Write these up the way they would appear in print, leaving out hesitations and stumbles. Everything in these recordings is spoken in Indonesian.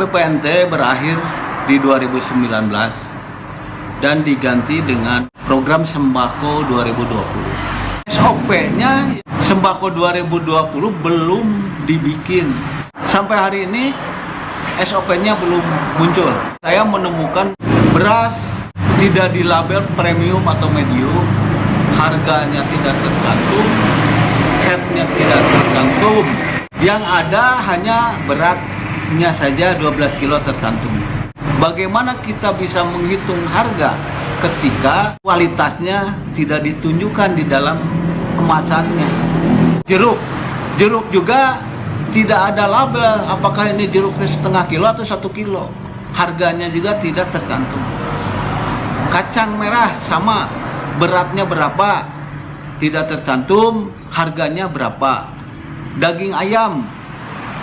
BPNT berakhir di 2019 dan diganti dengan program sembako 2020. SOP-nya sembako 2020 belum dibikin. Sampai hari ini SOP-nya belum muncul. Saya menemukan beras tidak dilabel premium atau medium, harganya tidak tercantum, headnya tidak tercantum. Yang ada hanya beratnya saja 12 kilo tercantum. Bagaimana kita bisa menghitung harga ketika kualitasnya tidak ditunjukkan di dalam kemasannya? Jeruk juga tidak ada label apakah ini jeruknya setengah kilo atau 1 kilo. Harganya juga tidak tercantum. Kacang merah sama, beratnya berapa tidak tercantum, harganya berapa. Daging ayam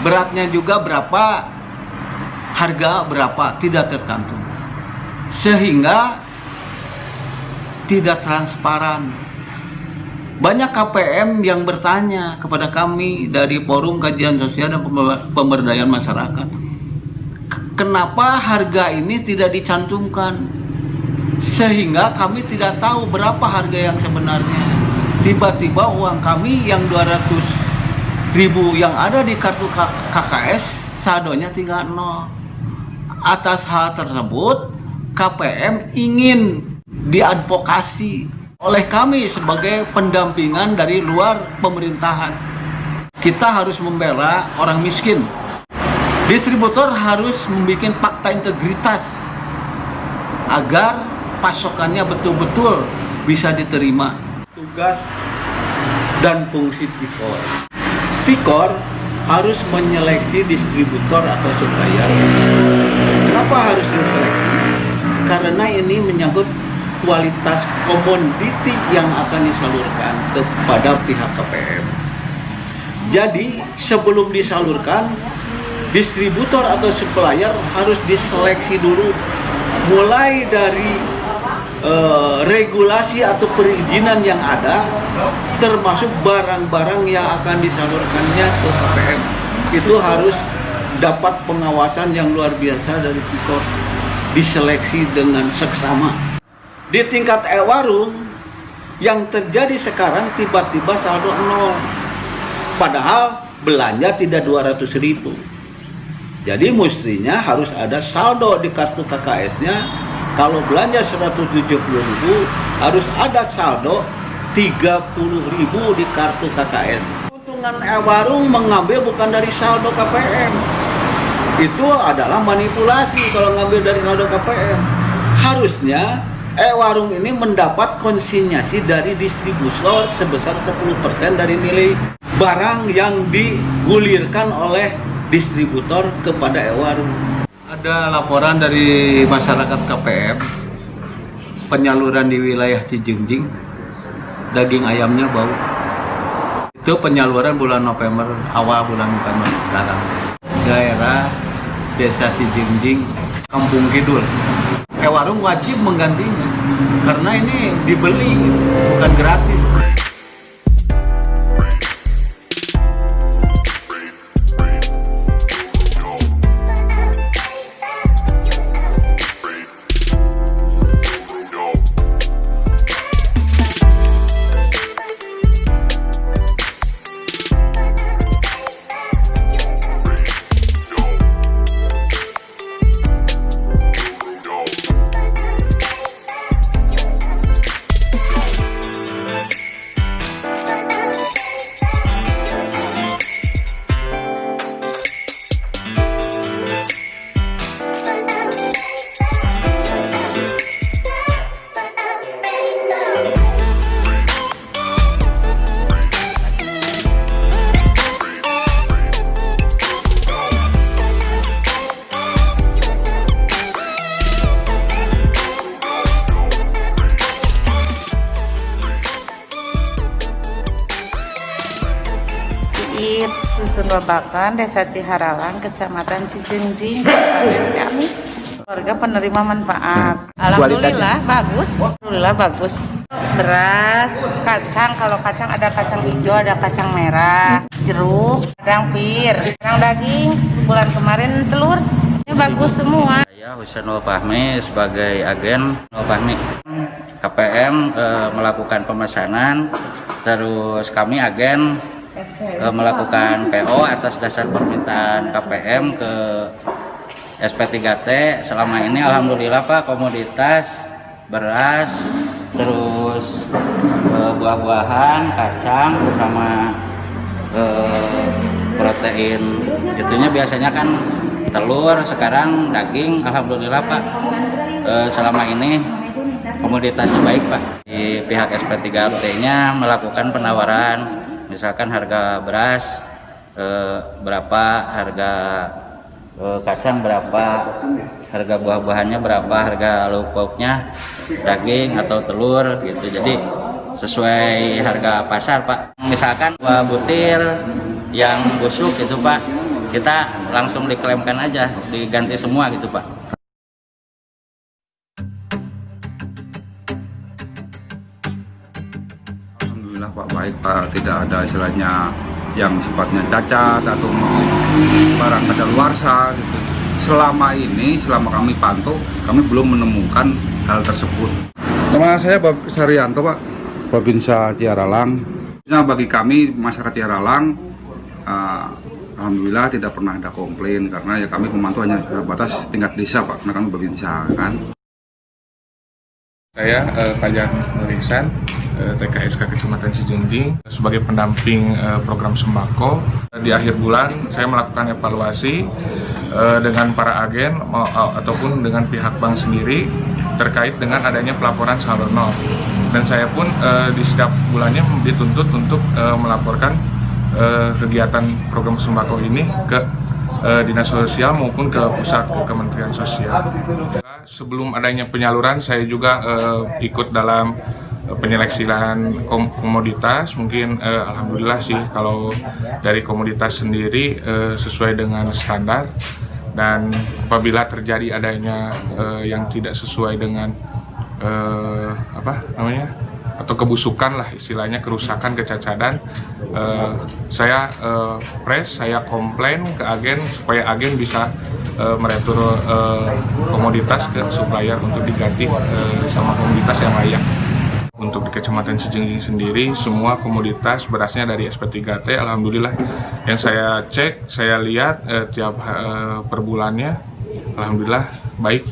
beratnya juga berapa, harga berapa, tidak tercantum. Sehingga tidak transparan. Banyak KPM yang bertanya kepada kami dari Forum Kajian Sosial dan Pemberdayaan Masyarakat, kenapa harga ini tidak dicantumkan? Sehingga kami tidak tahu berapa harga yang sebenarnya. Tiba-tiba uang kami yang 200.000 yang ada di kartu KKS saldonya tinggal 0. Atas hal tersebut KPM ingin diadvokasi oleh kami sebagai pendampingan dari luar pemerintahan. Kita harus membela orang miskin. Distributor harus membuat fakta integritas agar pasokannya betul-betul bisa diterima. Tugas dan fungsi TIKOR. TIKOR harus menyeleksi distributor atau supplier. Kenapa harus diseleksi? Karena ini menyangkut kualitas komoditi yang akan disalurkan kepada pihak KPM. Jadi sebelum disalurkan, distributor atau supplier harus diseleksi dulu, mulai dari regulasi atau perizinan yang ada, termasuk barang-barang yang akan disalurkannya ke KPM. Itu harus dapat pengawasan yang luar biasa dari TIKOR, diseleksi dengan seksama. Di tingkat e-warung yang terjadi sekarang tiba-tiba saldo 0, padahal belanja tidak 200.000. Jadi mestinya harus ada saldo di kartu KKS-nya. Kalau belanja 170.000 harus ada saldo 30.000 di kartu KKS. Keuntungan e-warung mengambil bukan dari saldo KPM. Itu adalah manipulasi kalau ngambil dari saldo KPM. Harusnya e-warung ini mendapat konsinyasi dari distributor sebesar 10% dari nilai barang yang digulirkan oleh distributor kepada e-warung. Ada laporan dari masyarakat KPM, penyaluran di wilayah Cijingjing, daging ayamnya bau. Itu penyaluran bulan November, awal bulan November sekarang. Daerah Desa Cijingjing, Kampung Kidul. E-warung wajib menggantinya, karena ini dibeli, bukan gratis. Dusun Babakan, Desa Ciharalang, Kecamatan Cijingjing, Kabupaten Ciamis. Keluarga penerima manfaat. Alhamdulillah bagus. Alhamdulillah bagus. Beras, kacang, kalau kacang ada kacang hijau, ada kacang merah, jeruk, kadang pir, kadang daging. Bulan kemarin telur Ya, bagus semua. Saya Husainul Fahmi sebagai agen Fahmi KPM melakukan pemesanan, terus kami agen melakukan PO atas dasar permintaan KPM ke SP3T. Selama ini alhamdulillah Pak, komoditas beras, terus buah-buahan, kacang bersama protein itunya biasanya kan telur, sekarang daging. Alhamdulillah Pak, selama ini komoditasnya baik Pak. Di pihak SP3T-nya melakukan penawaran, misalkan harga beras berapa, harga kacang berapa, harga buah-buahannya berapa, harga lauk pauknya, daging atau telur gitu. Jadi sesuai harga pasar Pak. Misalkan buah butir yang busuk gitu Pak, kita langsung diklaimkan aja, diganti semua gitu Pak. Alhamdulillah Pak, baik Pak, tidak ada istilahnya yang sifatnya cacat atau barang kadaluarsa gitu. Selama ini, selama kami pantau, kami belum menemukan hal tersebut. Nama saya Pak Saryanto Pak, Babinsa Ciaralang. Nah, bagi kami masyarakat Ciaralang, alhamdulillah tidak pernah ada komplain, karena ya kami memantau hanya batas tingkat desa Pak, karena kami Babinsa kan. Saya Fajar Nur Ihsan, TKSK Kecamatan Cijungjing, sebagai pendamping program sembako. Di akhir bulan saya melakukan evaluasi dengan para agen ataupun dengan pihak bank sendiri terkait dengan adanya pelaporan saldo nol. Dan saya pun di setiap bulannya dituntut untuk melaporkan kegiatan program sembako ini ke Dinas Sosial maupun ke pusat, ke Kementerian Sosial. Sebelum adanya penyaluran, saya juga ikut dalam penyeleksian komoditas. Mungkin alhamdulillah sih kalau dari komoditas sendiri sesuai dengan standar, dan apabila terjadi adanya yang tidak sesuai dengan atau kebusukan lah istilahnya, kerusakan, kecacatan, saya saya komplain ke agen supaya agen bisa meretur komoditas ke supplier untuk diganti sama komoditas yang layak. Untuk di Kecamatan Cijungjing sendiri, semua komoditas berasnya dari SP3T. Alhamdulillah, yang saya cek, saya lihat tiap per bulannya, alhamdulillah baik,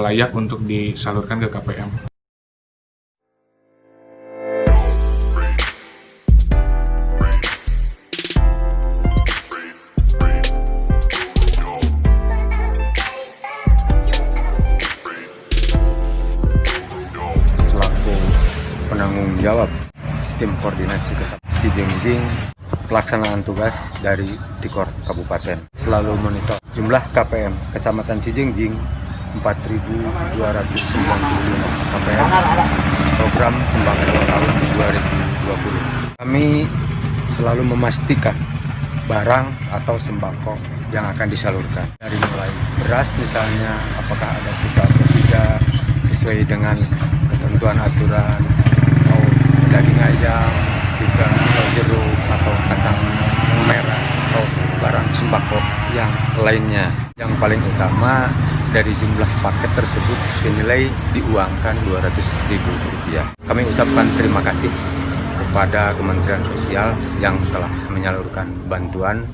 layak untuk disalurkan ke KPM. Penanggung jawab tim koordinasi Kecamatan Cijungjing, pelaksanaan tugas dari Tikor Kabupaten selalu monitor jumlah KPM Kecamatan Cijungjing 4.295 KPM program sembako tahun 2020. Kami selalu memastikan barang atau sembako yang akan disalurkan, dari mulai beras misalnya, apakah ada kuota atau tidak sesuai dengan ketentuan aturan, daging ayam, juga jeruk atau kacang merah atau barang sembako yang lainnya. Yang paling utama, dari jumlah paket tersebut senilai diuangkan Rp200.000. Kami ucapkan terima kasih kepada Kementerian Sosial yang telah menyalurkan bantuan.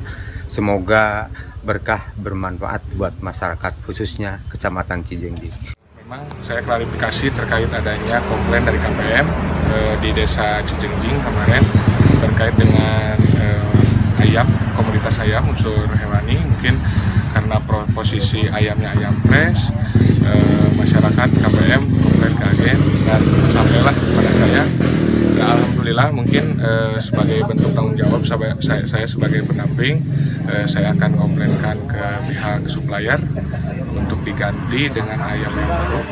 Semoga berkah bermanfaat buat masyarakat, khususnya Kecamatan Cijungjing. Memang saya klarifikasi terkait adanya komplain dari KPM di Desa Cijungjing kemarin terkait dengan ayam, komoditas ayam unsur hewani. Mungkin karena posisi ayamnya ayam fresh, masyarakat KPM komplain ke agen dan sampailah kepada saya. Nah, alhamdulillah, mungkin sebagai bentuk tanggung jawab saya sebagai pendamping, saya akan komplainkan ke pihak supplier untuk diganti dengan ayam yang baru,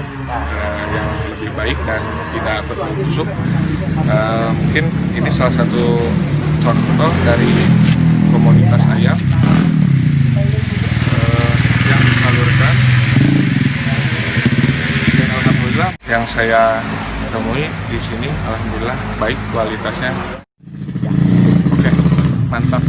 yang lebih baik dan tidak berbau busuk. Mungkin ini salah satu contoh dari komoditas ayam yang disalurkan, dan alhamdulillah yang saya temui di sini alhamdulillah baik kualitasnya. Oke, mantap.